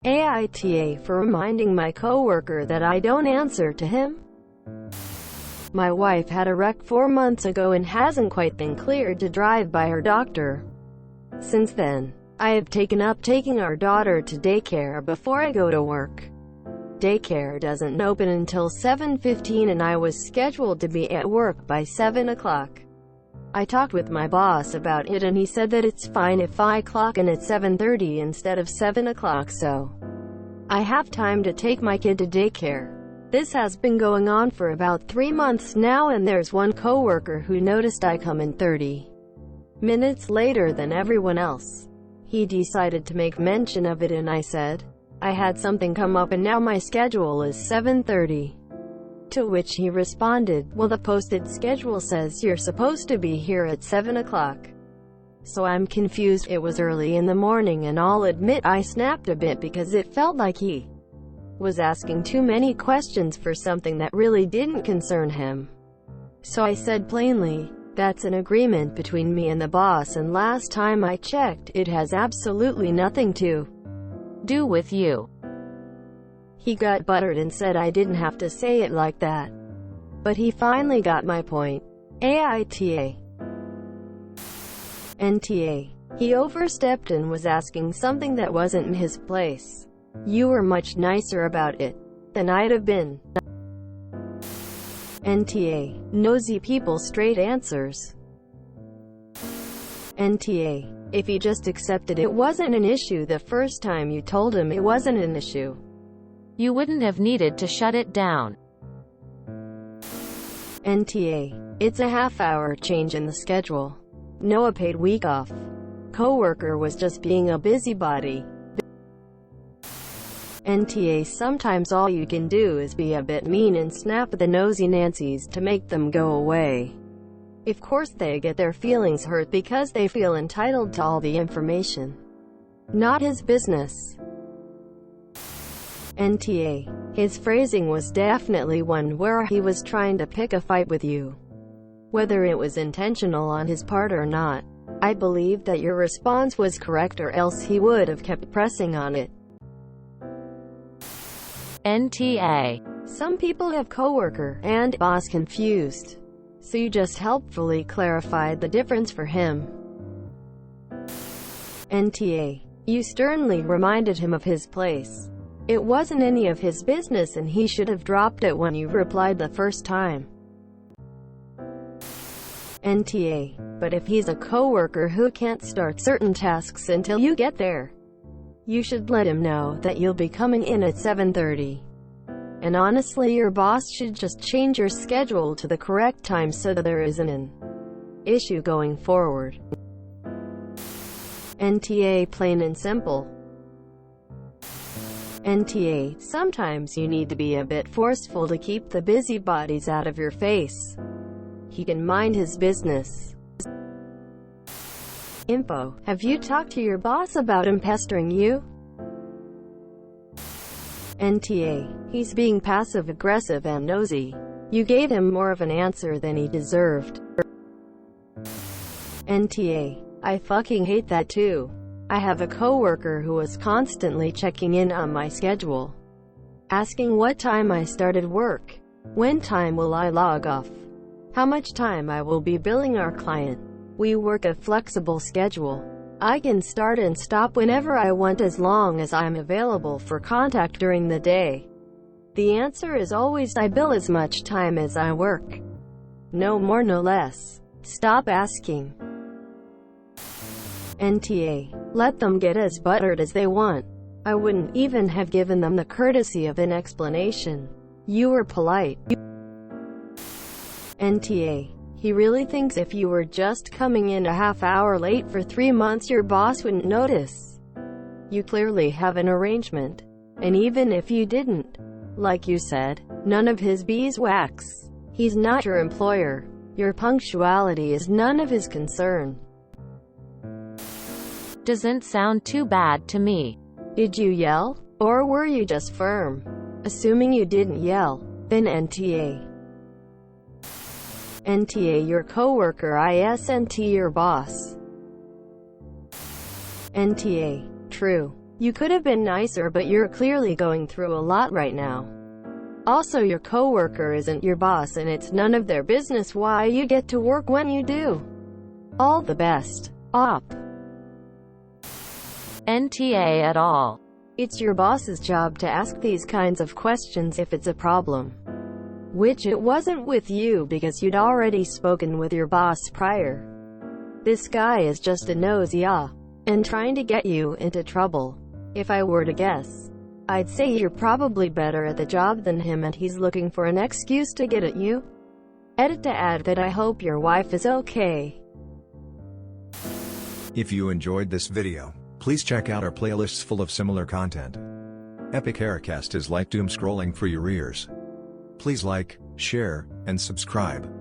AITA for reminding my coworker that I don't answer to him. My wife had a wreck 4 months ago and hasn't quite been cleared to drive by her doctor. Since then, I have taken up taking our daughter to daycare before I go to work. Daycare doesn't open until 7:15 and I was scheduled to be at work by 7 o'clock. I talked with my boss about it and he said that it's fine if I clock in at 7:30 instead of 7 o'clock, so I have time to take my kid to daycare. This has been going on for about 3 months now, and there's one coworker who noticed I come in 30 minutes later than everyone else. He decided to make mention of it and I said, I had something come up and now my schedule is 7:30. To which he responded, well, the posted schedule says you're supposed to be here at 7 o'clock. So I'm confused. It was early in the morning and I'll admit I snapped a bit because it felt like he was asking too many questions for something that really didn't concern him. So I said plainly, that's an agreement between me and the boss, and last time I checked, it has absolutely nothing to do with you. He got buttered and said I didn't have to say it like that. But he finally got my point. AITA. NTA. He overstepped and was asking something that wasn't in his place. You were much nicer about it than I'd have been. NTA. Nosy people straight answers. NTA. If he just accepted it wasn't an issue the first time you told him it wasn't an issue, you wouldn't have needed to shut it down. NTA. It's a half-hour change in the schedule. No a paid week off. Coworker was just being a busybody. NTA. Sometimes all you can do is be a bit mean and snap at the nosy Nancys to make them go away. Of course they get their feelings hurt because they feel entitled to all the information. Not his business. NTA. His phrasing was definitely one where he was trying to pick a fight with you. Whether it was intentional on his part or not, I believe that your response was correct, or else he would have kept pressing on it. NTA. Some people have coworker and boss confused, so you just helpfully clarified the difference for him. NTA. You sternly reminded him of his place. It wasn't any of his business and he should have dropped it when you replied the first time. NTA. But if he's a coworker who can't start certain tasks until you get there, you should let him know that you'll be coming in at 7:30. And honestly, your boss should just change your schedule to the correct time so that there isn't an issue going forward. NTA. Plain and simple. NTA. Sometimes you need to be a bit forceful to keep the busybodies out of your face. He can mind his business. Info. Have you talked to your boss about him pestering you? NTA. He's being passive-aggressive and nosy. You gave him more of an answer than he deserved. NTA. I fucking hate that too. I have a coworker who was constantly checking in on my schedule, asking what time I started work, when time will I log off, how much time I will be billing our client. We work a flexible schedule. I can start and stop whenever I want as long as I'm available for contact during the day. The answer is always I bill as much time as I work. No more, no less. Stop asking. NTA. Let them get as buttered as they want. I wouldn't even have given them the courtesy of an explanation. You were polite. NTA. He really thinks if you were just coming in a half hour late for 3 months your boss wouldn't notice. You clearly have an arrangement. And even if you didn't, like you said, none of his beeswax. He's not your employer. Your punctuality is none of his concern. Doesn't sound too bad to me. Did you yell? Or were you just firm? Assuming you didn't yell, then NTA. NTA. Your coworker isn't your boss. NTA. True. You could have been nicer, but you're clearly going through a lot right now. Also, your coworker isn't your boss and it's none of their business why you get to work when you do. All the best. Op. NTA et al. It's your boss's job to ask these kinds of questions if it's a problem. Which it wasn't with you because you'd already spoken with your boss prior. This guy is just a nosy and trying to get you into trouble. If I were to guess, I'd say you're probably better at the job than him and he's looking for an excuse to get at you. Edit to add that I hope your wife is okay. If you enjoyed this video, please check out our playlists full of similar content. Epic Haircast is like doom scrolling for your ears. Please like, share, and subscribe.